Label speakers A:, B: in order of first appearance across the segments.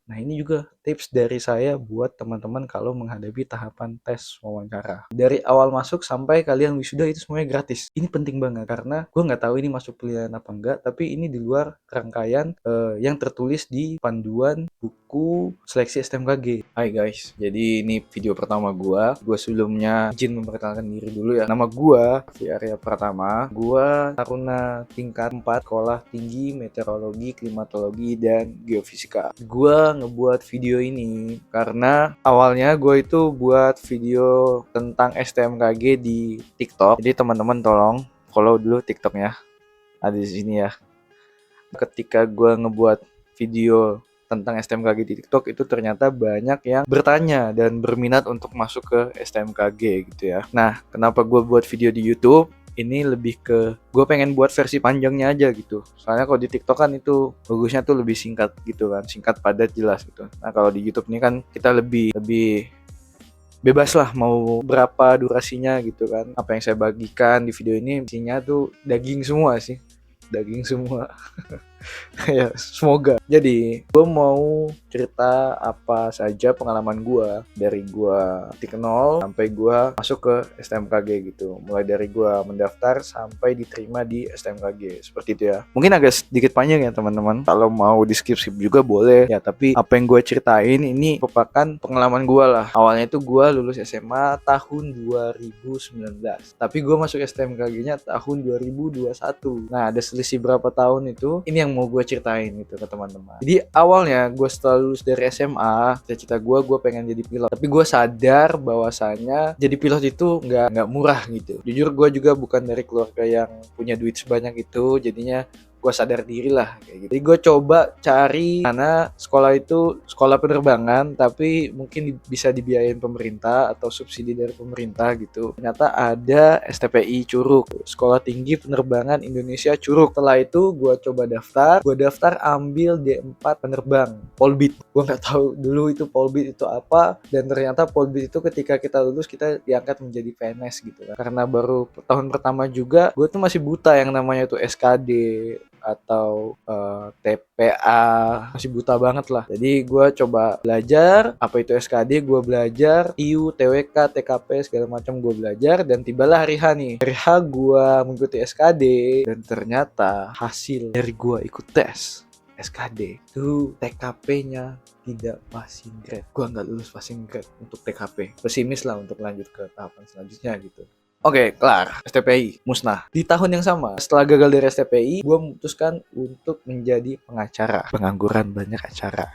A: Nah, ini juga tips dari saya buat teman-teman kalau menghadapi tahapan tes wawancara. Dari awal masuk sampai kalian wisuda itu semuanya gratis. Ini penting banget karena gue nggak tahu ini masuk pilihan apa enggak, tapi ini di luar rangkaian yang tertulis di panduan buku seleksi STMKG. Hai guys, jadi ini video pertama gue. Gue sebelumnya izin memperkenalkan diri dulu ya. Nama gue di area pertama. Gue taruna tingkat 4 sekolah tinggi meteorologi, klimatologi, dan geofisika. Gue ngebuat video ini karena awalnya gue itu buat video tentang STMKG di TikTok. Jadi teman-teman tolong follow dulu TikToknya, ada di sini ya. Ketika gue ngebuat video tentang STMKG di TikTok itu ternyata banyak yang bertanya dan berminat untuk masuk ke STMKG gitu ya. Nah, kenapa gue buat video di YouTube? Ini lebih ke gue pengen buat versi panjangnya aja gitu. Soalnya kalau di TikTok kan itu bagusnya tuh lebih singkat gitu kan, singkat padat jelas gitu. Nah, kalau di YouTube ini kan kita lebih bebas lah mau berapa durasinya gitu kan. Apa yang saya bagikan di video ini isinya tuh daging semua sih. Daging semua. Ya, semoga. Jadi, gue mau cerita apa saja pengalaman gue dari gue titik nol sampai gue masuk ke STMKG gitu. Mulai dari gue mendaftar sampai diterima di STMKG. Seperti itu ya. Mungkin agak sedikit panjang ya teman-teman. Kalau mau di skip juga boleh. Ya, tapi apa yang gue ceritain ini merupakan pengalaman gue lah. Awalnya itu gue lulus SMA tahun 2019. Tapi gue masuk STMKG-nya tahun 2021. Nah, ada selisih berapa tahun itu? Ini yang mau gue ceritain gitu ke teman-teman. Jadi awalnya gue setelah lulus dari SMA, cita-cita gue pengen jadi pilot. Tapi gue sadar bahwasanya jadi pilot itu nggak murah gitu. Jujur gue juga bukan dari keluarga yang punya duit sebanyak itu, jadinya gue sadar diri lah kayak gitu. Jadi gue coba cari mana sekolah itu sekolah penerbangan tapi mungkin bisa dibiayain pemerintah atau subsidi dari pemerintah gitu. Ternyata ada STPI Curug, Sekolah Tinggi Penerbangan Indonesia Curug. Setelah itu gue coba gue daftar ambil D4 penerbang Polbit. Gue nggak tahu dulu itu Polbit itu apa, dan ternyata Polbit itu ketika kita lulus kita diangkat menjadi PNS gitu kan. Karena baru tahun pertama juga gue tuh masih buta yang namanya tuh SKD atau TPA, masih buta banget lah. Jadi gue coba belajar apa itu SKD, gue belajar TIU, TWK, TKP segala macam gue belajar, dan tibalah hari H nih. Hari H gue mengikuti SKD dan ternyata hasil dari gue ikut tes SKD itu TKP-nya tidak passing grade. Gue nggak lulus passing grade untuk TKP. Pesimis lah untuk lanjut ke tahapan selanjutnya gitu. Oke, kelar. STPI musnah. Di tahun yang sama, setelah gagal dari STPI, gue memutuskan untuk menjadi pengacara. Pengangguran banyak acara.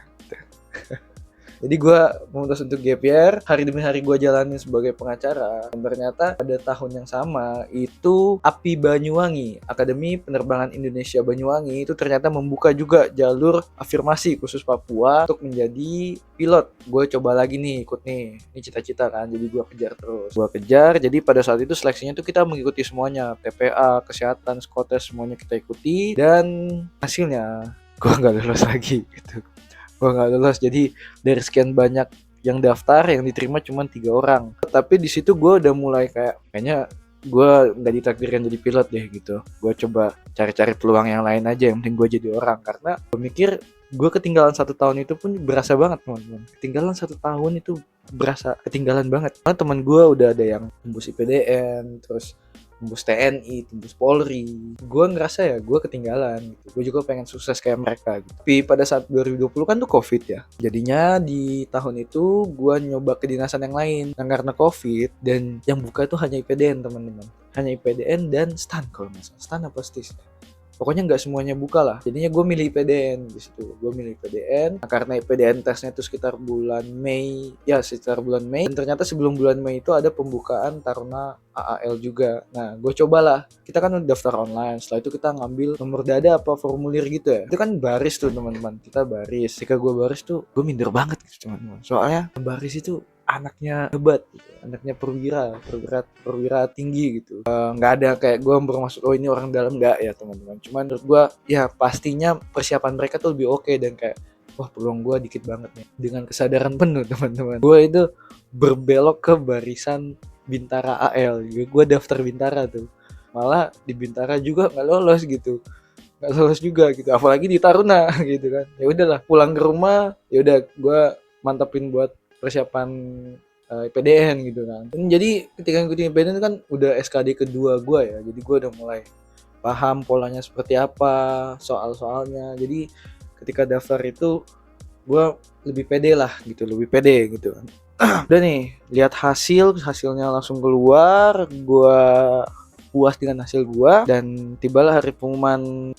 A: Jadi gue memutus untuk gap year, hari demi hari gue jalanin sebagai pengacara. Dan ternyata pada tahun yang sama itu API Banyuwangi, Akademi Penerbangan Indonesia Banyuwangi, itu ternyata membuka juga jalur afirmasi khusus Papua untuk menjadi pilot. Gue coba lagi nih ikut nih, ini cita-cita kan, jadi gue kejar terus. Gue kejar, jadi pada saat itu seleksinya tuh kita mengikuti semuanya, TPA, kesehatan, psikotes, semuanya kita ikuti. Dan hasilnya gue nggak lulus lagi gitu. Gue nggak lulus, jadi dari sekian banyak yang daftar yang diterima cuma 3 orang. Tapi di situ gue udah mulai kayaknya gue nggak ditakdirkan jadi pilot deh gitu. Gue coba cari-cari peluang yang lain aja, yang penting gue jadi orang. Karena gue mikir gue ketinggalan 1 tahun itu pun berasa banget teman-teman. Ketinggalan 1 tahun itu berasa ketinggalan banget. Karena teman gue udah ada yang tembus IPDN, terus tembus TNI, tembus Polri. Gue ngerasa ya gue ketinggalan gitu. Gue juga pengen sukses kayak mereka gitu. Tapi pada saat 2020 kan tuh COVID ya. Jadinya di tahun itu gue nyoba kedinasan yang lain. Nah, karena COVID dan yang buka itu hanya IPDN teman-teman. Hanya IPDN dan STAN kalau nggak salah. STAN apa STIS? Pokoknya nggak semuanya buka lah. Jadinya gue milih IPDN di situ. Gue milih IPDN. Nah, karena IPDN tesnya itu sekitar bulan Mei. Ya, sekitar bulan Mei. Dan ternyata sebelum bulan Mei itu ada pembukaan Taruna AAL juga. Nah, gue cobalah. Kita kan udah daftar online. Setelah itu kita ngambil nomor dada apa formulir gitu ya. Itu kan baris tuh teman-teman. Kita baris. Ketika gue baris tuh, gue minder banget gitu teman-teman. Soalnya baris itu anaknya hebat gitu. Anaknya perwira tinggi gitu. Nggak ada kayak gue bermaksud oh ini orang dalam, nggak ya teman-teman. Cuman menurut gue ya pastinya persiapan mereka tuh lebih oke, dan kayak wah peluang gue dikit banget nih. Dengan kesadaran penuh teman-teman, gue itu berbelok ke barisan Bintara AL. Gue daftar Bintara tuh, malah di Bintara juga nggak lolos gitu. nggak lolos juga gitu, apalagi di Taruna gitu kan. Ya udahlah, pulang ke rumah, ya udah gue mantepin buat persiapan IPDN gitu kan. Jadi ketika ngikutin IPDN kan udah SKD kedua gue ya, jadi gue udah mulai paham polanya seperti apa, soal-soalnya. Jadi ketika daftar itu gue lebih pede lah gitu, lebih pede gitu kan. Udah nih, lihat hasilnya langsung keluar, gue puas dengan hasil gua, dan tibalah hari pengumuman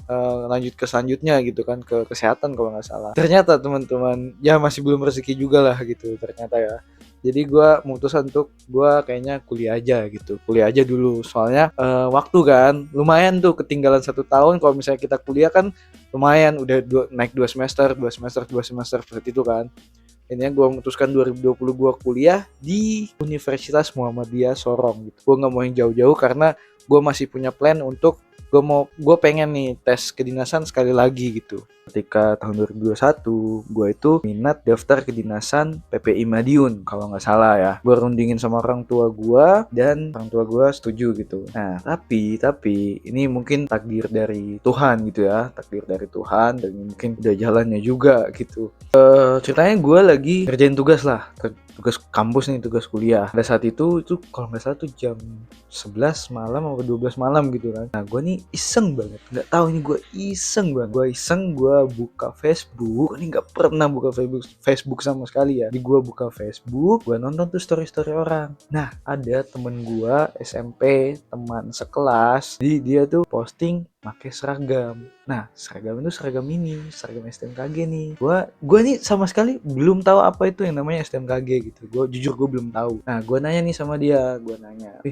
A: lanjut ke selanjutnya gitu kan, ke kesehatan kalau nggak salah. Ternyata teman-teman, ya masih belum rezeki juga lah gitu ternyata ya. Jadi gua memutuskan untuk gua kayaknya kuliah aja gitu, kuliah aja dulu. Soalnya waktu kan lumayan tuh, ketinggalan 1 tahun. Kalau misalnya kita kuliah kan lumayan, udah naik 2 semester seperti itu kan. Ini gue memutuskan 2020 gue kuliah di Universitas Muhammadiyah Sorong gitu. Gue nggak mau yang jauh-jauh karena gue masih punya plan untuk gue pengen nih tes kedinasan sekali lagi gitu. Ketika tahun 2021 gue itu minat daftar kedinasan PPI Madiun kalau nggak salah ya. Gue rundingin sama orang tua gue dan orang tua gue setuju gitu. Nah tapi ini mungkin takdir dari Tuhan gitu ya, takdir dari Tuhan, dan mungkin udah jalannya juga gitu. Ceritanya gue lagi ngerjain tugas lah, tugas kampus nih, tugas kuliah. Pada saat itu kalau nggak salah tuh jam 11 malam atau 12 malam gitu kan. Nah gue nih iseng banget, nggak tahu ini gue iseng banget. Gue buka Facebook. Ini nggak pernah buka Facebook sama sekali ya. Jadi gue buka Facebook, gue nonton tuh story orang. Nah ada temen gue SMP, teman sekelas, jadi dia tuh posting pakai seragam. Nah, seragam ini seragam STMKG nih. Gua nih sama sekali belum tahu apa itu yang namanya STMKG gitu. Jujur gue belum tahu. Nah, gua nanya nih sama dia,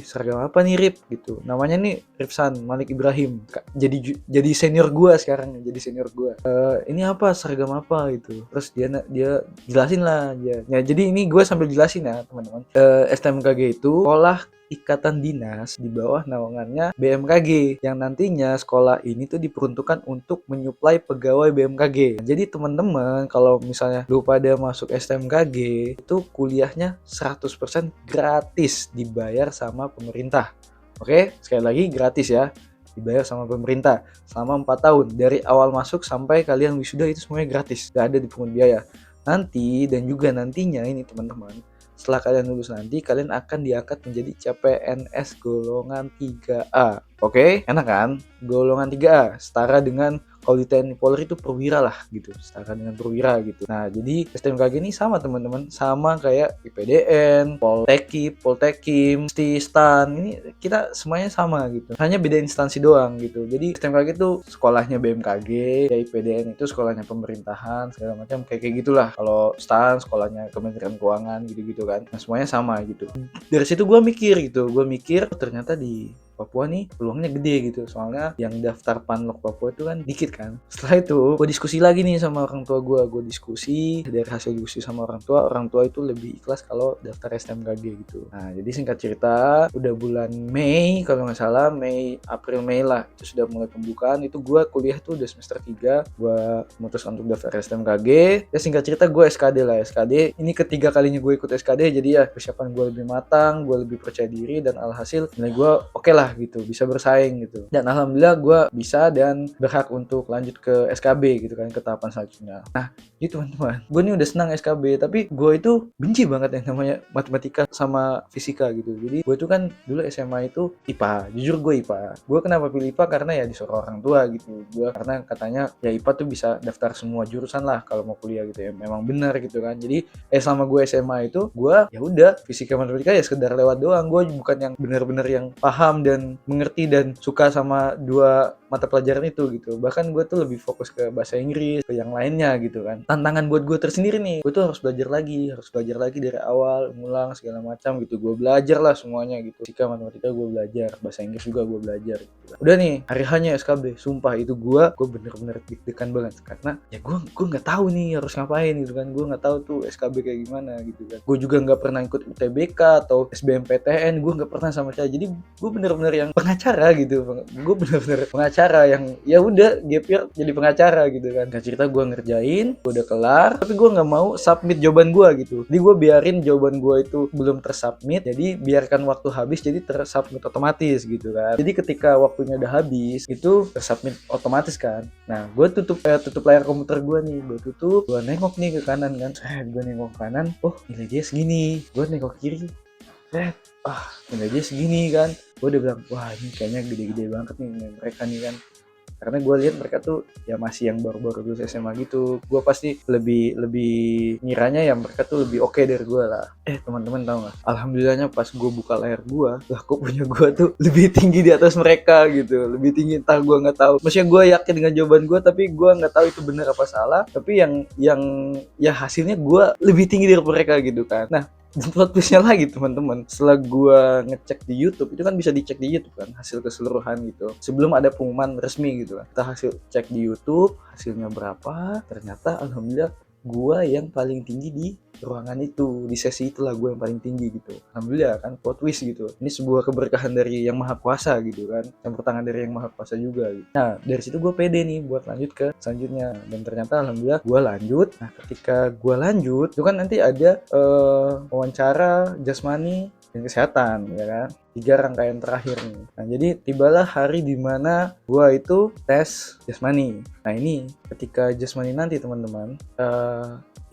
A: seragam apa nih Rip gitu. Namanya nih Ripsan Malik Ibrahim. Jadi senior gua sekarang, jadi senior gua. Ini apa, seragam apa gitu. Terus dia jelasin lah dia. Ya, jadi ini gua sambil jelasin ya, teman-teman. STMKG itu sekolah ikatan dinas di bawah naungannya BMKG, yang nantinya sekolah ini tuh diperuntukkan untuk menyuplai pegawai BMKG. Jadi teman-teman kalau misalnya lu pada masuk STMKG itu kuliahnya 100% gratis, dibayar sama pemerintah. Oke, sekali lagi gratis ya, dibayar sama pemerintah selama 4 tahun. Dari awal masuk sampai kalian wisuda itu semuanya gratis, gak ada dipungut biaya. Nanti dan juga nantinya ini teman-teman, setelah kalian lulus nanti, kalian akan diangkat menjadi CPNS golongan 3A. Oke, enak kan? Golongan 3A setara dengan kalau di TNI Polri itu perwira lah gitu, setara dengan perwira gitu. Nah, jadi STMKG ini sama teman-teman, sama kayak IPDN, Poltekim, STAN, ini kita semuanya sama gitu. Hanya beda instansi doang gitu. Jadi STMKG itu sekolahnya BMKG, ya IPDN itu sekolahnya pemerintahan, segala macam kayak gitulah. Kalau STAN sekolahnya Kementerian Keuangan gitu-gitu kan. Nah, semuanya sama gitu. Dari situ gue mikir ternyata di Papua nih peluangnya gede gitu, soalnya yang daftar Panlok Papua itu kan dikit kan. Setelah itu gue diskusi lagi nih sama orang tua gue diskusi. Dari hasil diskusi sama orang tua itu lebih ikhlas kalau daftar STMKG gitu. Nah jadi singkat cerita, udah bulan Mei kalau nggak salah, April Mei lah, itu sudah mulai pembukaan. Itu gue kuliah tuh udah semester 3, gue memutuskan untuk daftar STMKG. Ya singkat cerita gue SKD ini ketiga kalinya gue ikut SKD, jadi ya persiapan gue lebih matang, gue lebih percaya diri, dan alhasil nilai gue oke lah gitu, bisa bersaing gitu. Dan alhamdulillah gue bisa dan berhak untuk lanjut ke SKB gitu kan, ke tahapan selanjutnya. Nah gitu teman-teman, gue nih udah senang SKB, tapi gue itu benci banget yang namanya matematika sama fisika gitu. Jadi gue itu kan dulu SMA itu IPA, jujur gue IPA. Gue kenapa pilih IPA karena ya disuruh orang tua gitu. Gue karena katanya ya IPA tuh bisa daftar semua jurusan lah kalau mau kuliah gitu ya. Memang benar gitu kan. Jadi selama gue SMA itu gue ya udah fisika matematika ya sekedar lewat doang. Gue bukan yang benar-benar yang paham dan mengerti dan suka sama dua mata pelajaran itu gitu. Bahkan gue tuh lebih fokus ke bahasa Inggris, ke yang lainnya gitu kan. Tantangan buat gue tersendiri nih, gue tuh harus belajar lagi dari awal, ngulang segala macam gitu. Gue belajar lah semuanya gitu. Fisika matematika gue belajar, bahasa Inggris juga gue belajar gitu. Udah nih hari hanya SKB, sumpah itu gue bener-bener deg-degan banget karena ya gue nggak tahu nih harus ngapain gitu kan. Gue nggak tahu tuh SKB kayak gimana gitu kan. Gue juga nggak pernah ikut UTBK atau SBMPTN, gue nggak pernah sama sekali. Jadi gue bener-bener bener-bener yang pengacara gitu. Gue bener-bener pengacara yang ya udah gap year jadi pengacara gitu kan. Gak cerita gue ngerjain, gue udah kelar, tapi gue nggak mau submit jawaban gue gitu. Jadi gue biarin jawaban gue itu belum tersubmit, jadi biarkan waktu habis jadi tersubmit otomatis gitu kan. Jadi ketika waktunya udah habis itu tersubmit otomatis kan. Nah gue tutup layar komputer gue nih, gue tutup, gue nengok nih ke kanan kan. Gue nengok ke kanan, oh nilai dia segini. Gue nengok ke kiri, nilai dia segini kan. Gue udah bilang, wah ini kayaknya gede-gede banget nih nilai mereka nih kan. Karena gue lihat mereka tuh ya masih yang baru-baru lulus SMA gitu. Gue pasti lebih ngiranya ya mereka tuh lebih oke dari gue lah. Teman-teman tahu nggak? Alhamdulillahnya pas gue buka layar gue, lah kok punya gue tuh lebih tinggi di atas mereka gitu. Lebih tinggi, entah gue nggak tahu. Maksudnya gue yakin dengan jawaban gue, tapi gue nggak tahu itu benar apa salah. Tapi yang ya hasilnya gue lebih tinggi dari mereka gitu kan. Nah, dan plot twistnya lagi teman-teman, setelah gue ngecek di YouTube, itu kan bisa dicek di YouTube kan hasil keseluruhan gitu sebelum ada pengumuman resmi gitu kan. Kita hasil cek di YouTube hasilnya berapa, ternyata alhamdulillah gue yang paling tinggi di ruangan itu, di sesi itulah gue yang paling tinggi gitu. Alhamdulillah kan, plot twist gitu. Ini sebuah keberkahan dari yang maha kuasa gitu kan, campur tangan dari yang maha kuasa juga gitu. Nah dari situ gue pede nih buat lanjut ke selanjutnya, dan ternyata alhamdulillah gue lanjut. Nah ketika gue lanjut itu kan nanti ada wawancara jasmani dan kesehatan ya kan, 3 rangkaian terakhir nih. Nah jadi tibalah hari dimana gue itu tes jasmani. Nah ini ketika jasmani nanti teman-teman,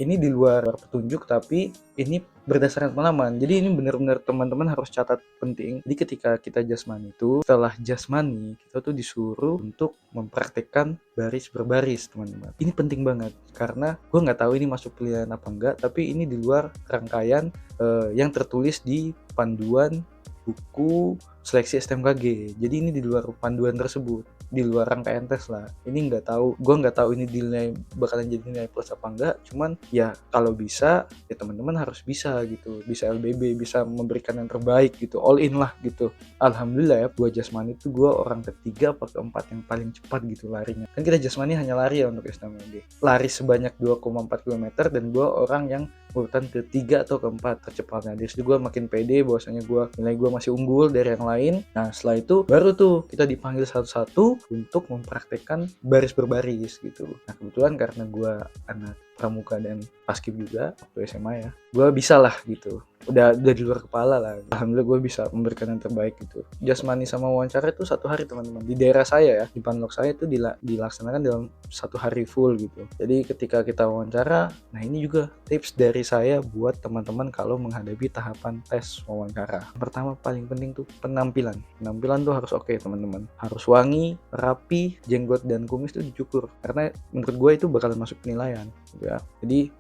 A: ini di luar petunjuk tapi ini berdasarkan pengalaman. Jadi ini benar-benar teman-teman harus catat penting. Jadi ketika kita jasmani itu, setelah jasmani kita tuh disuruh untuk mempraktekkan baris berbaris teman-teman. Ini penting banget karena gue nggak tahu ini masuk pilihan apa enggak, tapi ini di luar rangkaian yang tertulis di panduan buku seleksi STMKG. Jadi ini di luar panduan tersebut, di luar rangkaian tes lah. Ini gue nggak tahu ini nilai bakalan jadi nilai plus apa enggak. Cuman ya kalau bisa ya teman-teman harus bisa gitu, bisa LBB, bisa memberikan yang terbaik gitu, all in lah gitu. Alhamdulillah ya, buat jasmani itu gue orang ketiga atau keempat yang paling cepat gitu larinya. Kan kita jasmani hanya lari ya untuk STMKG, lari sebanyak 2,4 km, dan gue orang yang urutan ketiga atau keempat tercepatnya. Dari situ gue makin pede bahwasanya nilai gue masih unggul dari yang lain. Nah setelah itu baru tuh kita dipanggil satu-satu untuk mempraktekkan baris berbaris gitu. Nah kebetulan karena gue anak pramuka dan paskib juga waktu SMA ya, gue bisa lah gitu, udah di luar kepala lah. Alhamdulillah gue bisa memberikan yang terbaik gitu. Jasmani sama wawancara itu 1 hari teman-teman, di daerah saya ya, di Panlok saya itu dilaksanakan dalam 1 hari full gitu. Jadi ketika kita wawancara, nah ini juga tips dari saya buat teman-teman kalau menghadapi tahapan tes wawancara. Pertama paling penting tuh penampilan tuh harus oke teman-teman, harus wangi, rapi, jenggot dan kumis tuh dicukur, karena menurut gue itu bakalan masuk penilaian ya. Jadi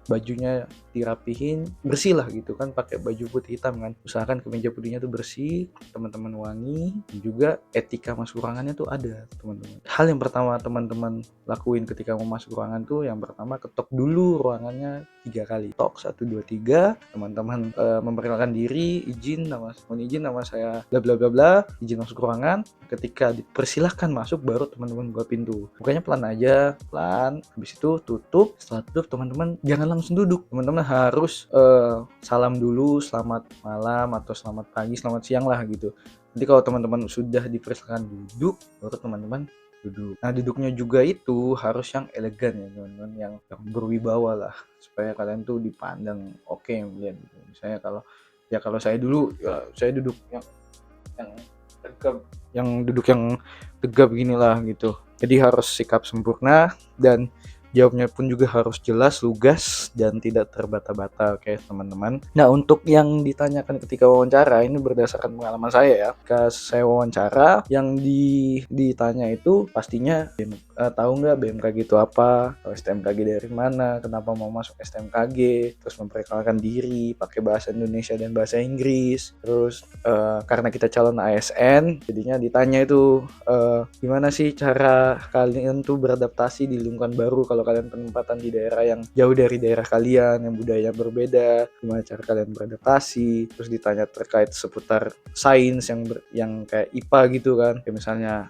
A: bajunya dirapihin, bersih lah gitu kan, pakai baju putih hitam kan, usahakan kemeja putihnya tuh bersih, teman-teman wangi, dan juga etika masuk ruangannya tuh ada teman-teman. Hal yang pertama teman-teman lakuin ketika mau masuk ruangan tuh, yang pertama ketok dulu ruangannya 3 kali, tok 1 2 3, teman-teman memperkenalkan diri, mohon izin nama saya bla bla bla bla, izin masuk ruangan. Ketika dipersilahkan masuk baru teman-teman buka pintu, bukanya pelan aja, pelan. Habis itu tutup. Setelah tutup teman-teman jangan langsung duduk, teman-teman harus salam dulu, selamat malam atau selamat pagi, selamat siang lah gitu. Nanti kalau teman-teman sudah dipersilakan duduk, baru teman-teman duduk. Nah duduknya juga itu harus yang elegan ya teman-teman, yang berwibawa lah, supaya kalian tuh dipandang oke melihat gitu. Misalnya kalau saya dulu ya, saya duduk yang tegap, yang tegap ginilah gitu. Jadi harus sikap sempurna, dan jawabnya pun juga harus jelas, lugas, dan tidak terbata-bata kayak teman-teman. Nah untuk yang ditanyakan ketika wawancara, ini berdasarkan pengalaman saya ya. Ketika saya wawancara, yang ditanya itu pastinya tahu nggak BMKG itu apa, atau STMKG dari mana, kenapa mau masuk STMKG, terus memperkenalkan diri pakai bahasa Indonesia dan bahasa Inggris. Terus karena kita calon ASN, jadinya ditanya itu gimana sih cara kalian tuh beradaptasi di lingkungan baru kalau kalian penempatan di daerah yang jauh dari daerah kalian, yang budaya berbeda, gimana cara kalian beradaptasi. Terus ditanya terkait seputar sains yang kayak IPA gitu kan, kayak misalnya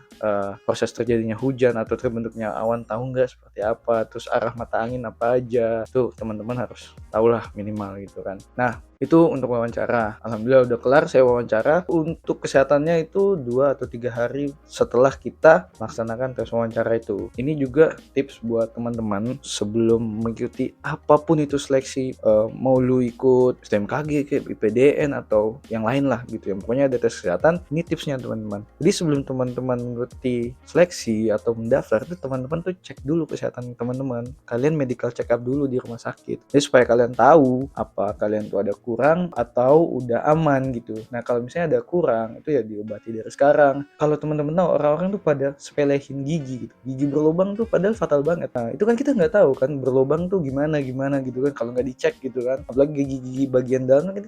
A: proses terjadinya hujan atau terbentuknya awan, tahu nggak seperti apa, terus arah mata angin apa aja, tuh teman-teman harus tahu lah minimal gitu kan. Nah Itu untuk wawancara. Alhamdulillah udah kelar saya wawancara. Untuk kesehatannya itu 2 atau 3 hari setelah kita laksanakan tes wawancara itu. Ini juga tips buat teman-teman sebelum mengikuti apapun itu seleksi, mau lu ikut STMKG kayak IPDN atau yang lain lah gitu ya. Pokoknya ada tes kesehatan, ini tipsnya teman-teman. Jadi sebelum teman-teman mengikuti seleksi atau mendaftar itu teman-teman tuh cek dulu kesehatan teman-teman. Kalian medical check up dulu di rumah sakit. Jadi supaya kalian tahu apa kalian tuh ada kurang atau udah aman gitu. Nah, kalau misalnya ada kurang itu ya diobati dari sekarang. Kalau teman-teman tahu orang-orang tuh pada sepelehin gigi gitu. Gigi berlubang tuh padahal fatal banget. Nah, itu kan kita nggak tahu kan berlubang tuh gimana gitu kan kalau nggak dicek gitu kan. Apalagi gigi-gigi bagian dalam kan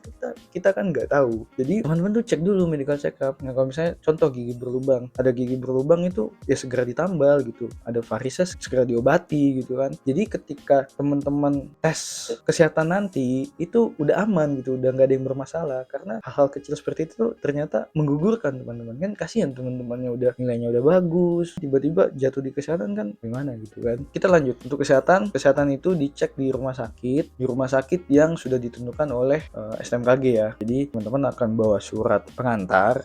A: kita kan nggak tahu. Jadi teman-teman tuh cek dulu medical check up. Nah, kalau misalnya contoh gigi berlubang, ada gigi berlubang itu ya segera ditambal gitu. Ada varises segera diobati gitu kan. Jadi ketika teman-teman tes kesehatan nanti itu udah aman gitu, udah nggak ada yang bermasalah karena hal-hal kecil seperti itu ternyata menggugurkan teman-teman. Kan kasihan teman-temannya udah nilainya udah bagus, tiba-tiba jatuh di kesehatan kan gimana gitu kan. Kita lanjut untuk kesehatan itu dicek di rumah sakit yang sudah ditentukan oleh STMKG ya. Jadi teman-teman akan bawa surat pengantar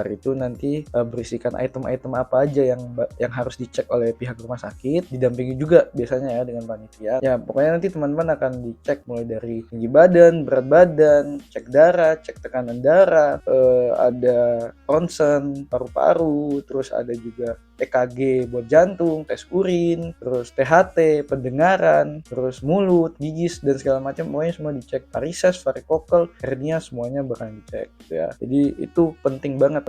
A: itu nanti berisikan item-item apa aja yang harus dicek oleh pihak rumah sakit, didampingi juga biasanya ya dengan panitia. Ya pokoknya nanti teman-teman akan dicek mulai dari tinggi badan, berat badan, cek darah, cek tekanan darah, ada ronsen paru-paru, terus ada juga EKG buat jantung, tes urin, terus THT, pendengaran, terus mulut, gigi dan segala macam, pokoknya semua dicek. Varises, varikokel, hernia semuanya bakal dicek gitu ya. Jadi itu penting banget,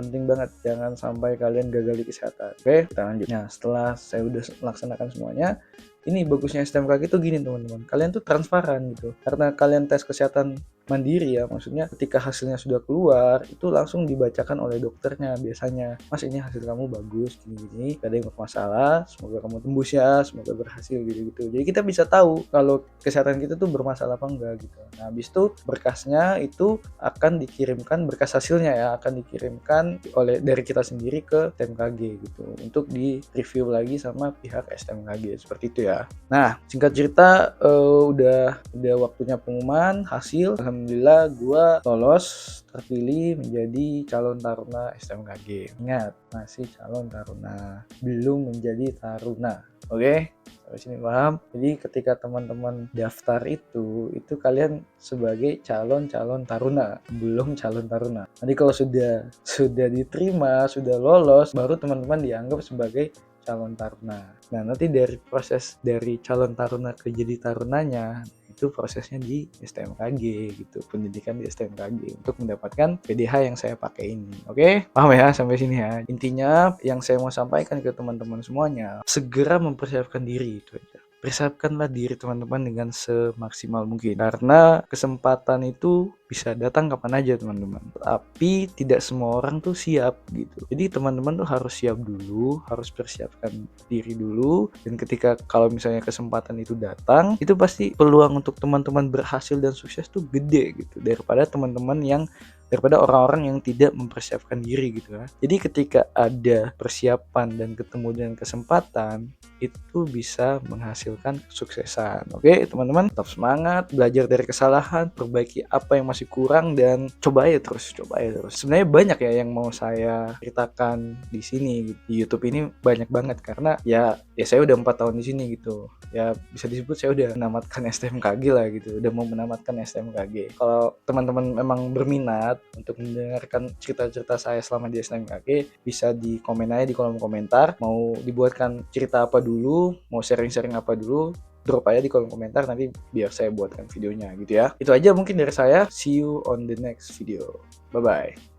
A: jangan sampai kalian gagal di kesehatan. Oke, kita lanjut. Nah, setelah saya udah laksanakan semuanya, ini bagusnya STMKG itu gini teman-teman, kalian tuh transparan gitu. Karena kalian tes kesehatan mandiri ya, maksudnya ketika hasilnya sudah keluar itu langsung dibacakan oleh dokternya biasanya, mas ini hasil kamu bagus gini-gini, gak ada yang bermasalah, semoga kamu tembus ya, semoga berhasil gitu-gitu. Jadi kita bisa tahu kalau kesehatan kita tuh bermasalah apa enggak gitu. Nah habis itu berkasnya itu akan dikirimkan, berkas hasilnya ya akan dikirimkan dari kita sendiri ke STMKG gitu untuk di review lagi sama pihak STMKG seperti itu ya. Nah singkat cerita udah waktunya pengumuman hasil. Alhamdulillah gue lolos, terpilih menjadi calon taruna STMKG. Ingat, masih calon taruna, belum menjadi taruna. Oke? Sampai sini paham? Jadi ketika teman-teman daftar itu kalian sebagai calon taruna, belum calon taruna. Nanti kalau sudah diterima, sudah lolos, baru teman-teman dianggap sebagai calon taruna. Nah, nanti dari proses dari calon taruna ke jadi tarunanya itu prosesnya di STMKG gitu, pendidikan di STMKG untuk mendapatkan PDH yang saya pakai ini. Oke, paham ya sampai sini ya. Intinya yang saya mau sampaikan ke teman-teman semuanya, segera mempersiapkan diri itu aja. Persiapkanlah diri teman-teman dengan semaksimal mungkin, karena kesempatan itu bisa datang kapan aja teman-teman, tapi tidak semua orang tuh siap gitu. Jadi teman-teman tuh harus siap dulu, harus persiapkan diri dulu, dan ketika kalau misalnya kesempatan itu datang, itu pasti peluang untuk teman-teman berhasil dan sukses tuh gede gitu, daripada orang-orang yang tidak mempersiapkan diri gitu ya. Jadi ketika ada persiapan dan ketemu dengan kesempatan, itu bisa menghasilkan kesuksesan. Oke, teman-teman, tetap semangat, belajar dari kesalahan, perbaiki apa yang masih kurang, dan coba aja terus. Sebenarnya banyak ya yang mau saya ceritakan di sini di YouTube ini, banyak banget karena ya saya udah 4 tahun di sini gitu. Ya bisa disebut saya udah menamatkan STMKG lah gitu, udah mau menamatkan STMKG. Kalau teman-teman memang berminat untuk mendengarkan cerita-cerita saya selama di STMKG, bisa di komen aja di kolom komentar, mau dibuatkan cerita apa dulu, mau sharing-sharing apa dulu, drop aja di kolom komentar, nanti biar saya buatkan videonya gitu ya. Itu aja mungkin dari saya, see you on the next video, bye bye.